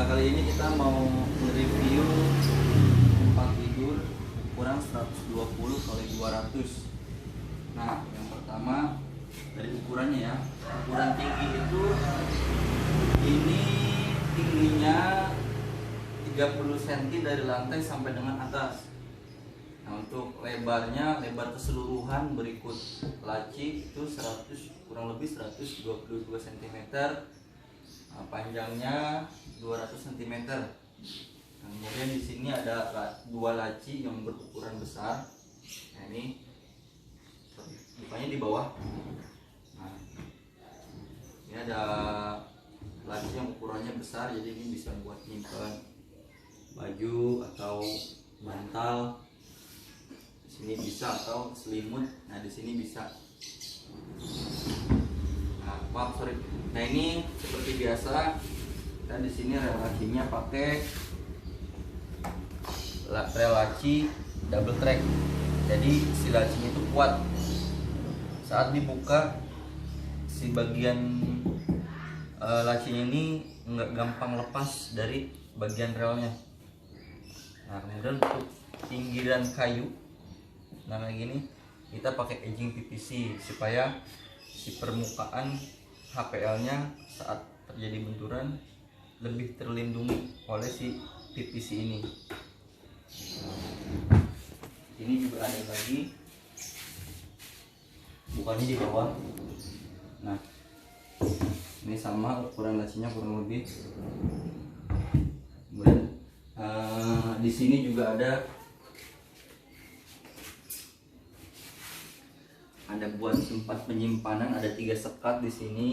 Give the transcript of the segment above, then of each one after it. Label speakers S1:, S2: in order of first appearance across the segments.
S1: Kali ini kita mau review tempat tidur ukuran 120 kali 200. Nah, yang pertama dari ukurannya ya. Ukuran tinggi itu ini tingginya 30 cm dari lantai sampai dengan atas. Nah, untuk lebarnya, lebar keseluruhan berikut laci itu kurang lebih 122 cm. Nah, panjangnya 200 cm. Nah, kemudian di sini ada dua laci yang berukuran besar. Nah, ini bukanya di bawah. Nah, ini ada laci yang ukurannya besar, jadi ini bisa buat nyimpen baju atau bantal. Di sini bisa, atau selimut. Nah, di sini bisa. Nah, ini seperti biasa kita di sini relasinya pakai relasi double track. Jadi si lacinya itu kuat. Saat dibuka si bagian lacinya ini nggak gampang lepas dari bagian relnya. Nah, kemudian untuk pinggiran kayu, nah kayak gini kita pakai edging PVC supaya si permukaan HPL-nya saat terjadi benturan lebih terlindungi oleh si PVC ini. Ini juga ada lagi, bukannya di bawah. Nah, ini sama ukuran lacinya kurang lebih. Kemudian di sini juga ada buat tempat penyimpanan, ada 3 sekat di sini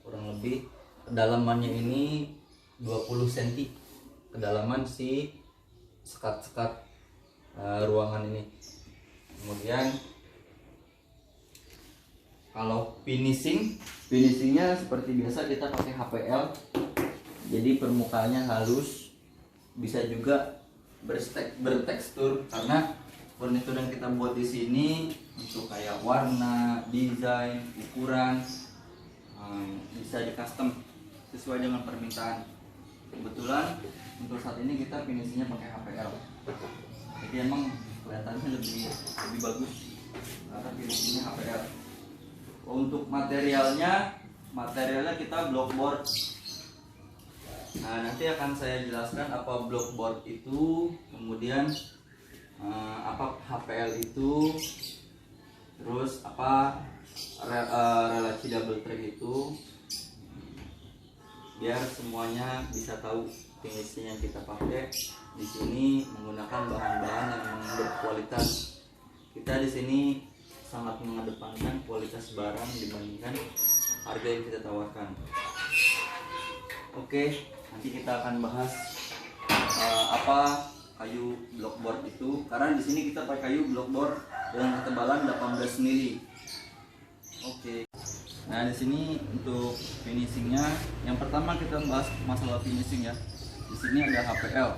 S1: kurang lebih. Kedalamannya ini 20 cm kedalaman si sekat-sekat ruangan ini. Kemudian kalau finishingnya seperti biasa kita pakai HPL, jadi permukaannya halus, bisa juga bertekstur karena furnitur yang kita buat di sini untuk kayak warna, desain, ukuran bisa di custom sesuai dengan permintaan. Kebetulan untuk saat ini kita finishingnya pakai HPL, jadi emang kelihatannya lebih bagus karena finishingnya HPL. Untuk materialnya kita blockboard. Nah, nanti akan saya jelaskan apa blockboard itu, kemudian apa HPL itu, terus apa relasi double track itu, biar semuanya bisa tahu finishing yang kita pakai. Di sini menggunakan bahan-bahan yang berkualitas. Kita di sini sangat mengedepankan kualitas barang dibandingkan harga yang kita tawarkan. Oke, nanti kita akan bahas apa kayu blockboard itu, karena di sini kita pakai kayu blockboard dengan ketebalan 18 mili. Oke. Nah, di sini untuk finishingnya, yang pertama kita bahas masalah finishing ya. Di sini ada HPL.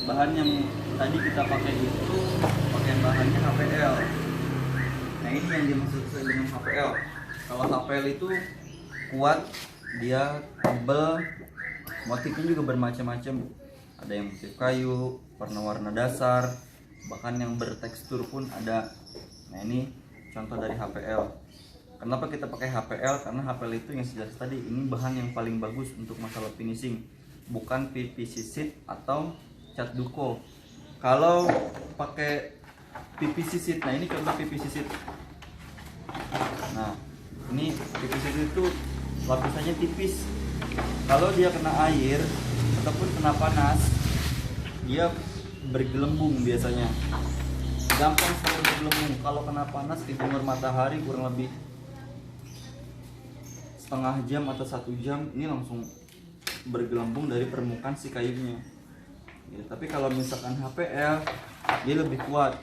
S1: Bahan yang tadi kita pakai itu pakai bahannya HPL. Nah, ini yang dimaksud dengan HPL. Kalau HPL itu kuat, dia tebal, motifnya juga bermacam-macam. Ada yang motif kayu, warna-warna dasar, bahkan yang bertekstur pun ada. Nah, ini contoh dari HPL. Kenapa kita pakai HPL? Karena HPL itu yang jelas tadi, ini bahan yang paling bagus untuk masalah finishing, bukan PVC sheet atau cat duko. Kalau pakai PVC sheet, nah ini contoh PVC sheet. Nah, ini PVC sheet itu lapisannya tipis. Kalau dia kena air ataupun kena panas, dia bergelembung biasanya. Gampang sekali bergelembung. Kalau kena panas di sinar matahari kurang lebih setengah jam atau 1 jam, ini langsung bergelembung dari permukaan si kayunya. Ya, tapi kalau misalkan HPL, dia lebih kuat.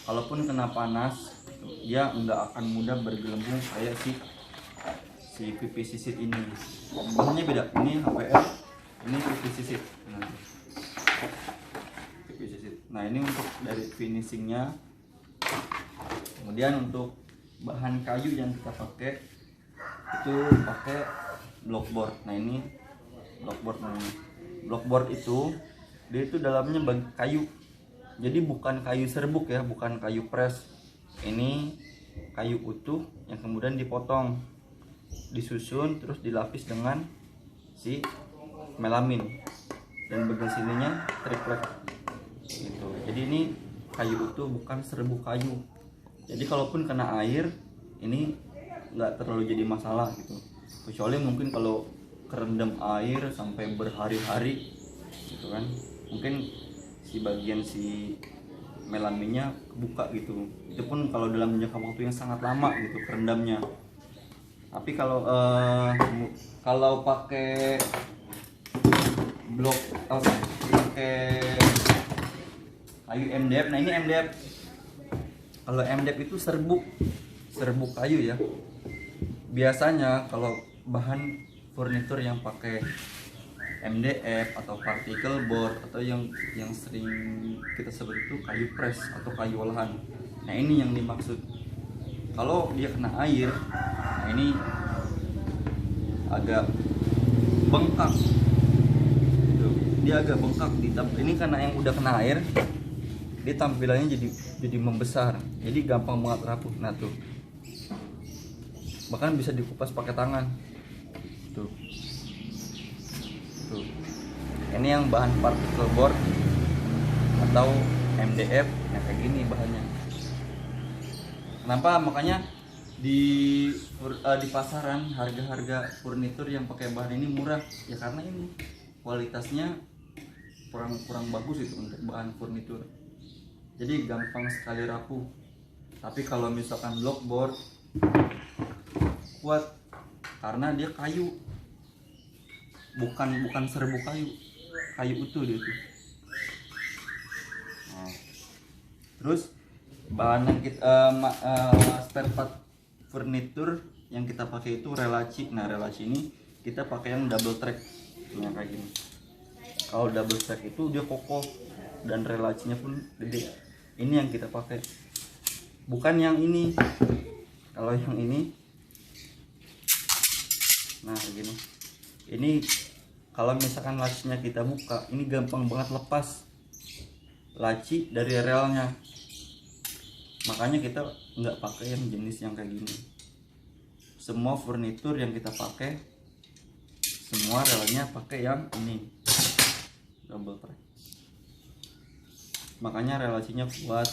S1: Kalaupun kena panas, dia nggak akan mudah bergelembung kayak si PVC sheet ini. Bahannya beda. Ini HPL, ini PVC sheet. PVC sheet. Nah, ini untuk dari finishingnya. Kemudian untuk bahan kayu yang kita pakai itu pakai blockboard. Nah, ini blockboard namanya. Blockboard itu dia itu dalamnya kayu, jadi bukan kayu serbuk ya, bukan kayu press. Ini kayu utuh yang kemudian dipotong, disusun, terus dilapis dengan si melamin, dan bagian sininya triplek gitu. Jadi ini kayu utuh, bukan serbuk kayu. Jadi kalaupun kena air ini nggak terlalu jadi masalah gitu, kecuali mungkin kalau kerendam air sampai berhari-hari gitu kan, mungkin si bagian si melaminnya kebuka gitu. Itu pun kalau dalam jangka waktu yang sangat lama gitu kerendamnya. Tapi kalau pakai pakai kayu MDF, nah ini MDF. Kalau MDF itu serbuk kayu ya. Biasanya kalau bahan furnitur yang pakai MDF atau particle board atau yang sering kita sebut itu kayu press atau kayu olahan. Nah ini yang dimaksud. Kalau dia kena air, nah ini agak bengkak. Dia agak bengkak. Ini karena yang udah kena air, dia tampilannya jadi membesar. Jadi gampang banget rapuh. Nah tuh. Bahkan bisa dikupas pakai tangan. Tuh. Ini yang bahan particle board atau MDF, nah kayak gini bahannya. Kenapa? Makanya di pasaran harga furnitur yang pakai bahan ini murah ya, karena ini kualitasnya kurang bagus itu untuk bahan furnitur. Jadi gampang sekali rapuh. Tapi kalau misalkan blockboard kuat karena dia kayu, bukan serbuk kayu utuh dia tuh. Nah, terus bahan yang kita spare part furnitur yang kita pakai itu relaci. Nah relaci ini kita pakai yang double track yang kayak gini. Kalau double track itu dia kokoh dan relacinya pun gede. Ini yang kita pakai, bukan yang ini. Kalau yang ini, nah begini, ini kalau misalkan lacinya kita buka, ini gampang banget lepas laci dari relnya. Makanya kita nggak pakai yang jenis yang kayak gini. Semua furnitur yang kita pakai, semua relnya pakai yang ini, double track. Makanya relasinya kuat,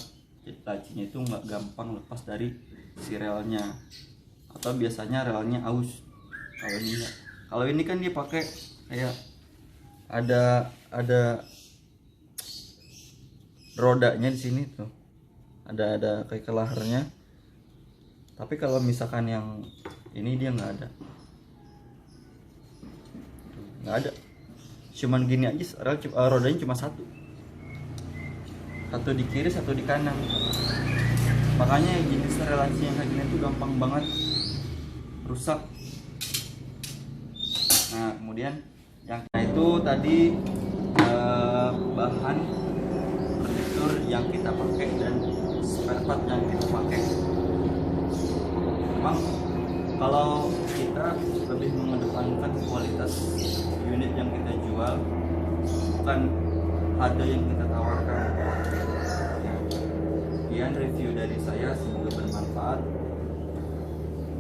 S1: lacinya itu nggak gampang lepas dari si relnya. Atau biasanya relnya aus. Kalau ini enggak. Kalau ini kan dia pakai kayak ada rodanya di sini tuh. Ada kayak kelaharnya. Tapi kalau misalkan yang ini dia nggak ada. Nggak ada. Cuman gini aja, rodanya cuma satu di kiri, satu di kanan. Makanya jenis relasi yang kayak gini tuh gampang banget rusak. Nah kemudian yang itu tadi bahan furnitur yang kita pakai dan spare part yang kita pakai. Memang kalau kita lebih mengedepankan kualitas unit yang kita jual, bukan harga yang kita tawarkan. Sekian review dari saya, semoga bermanfaat.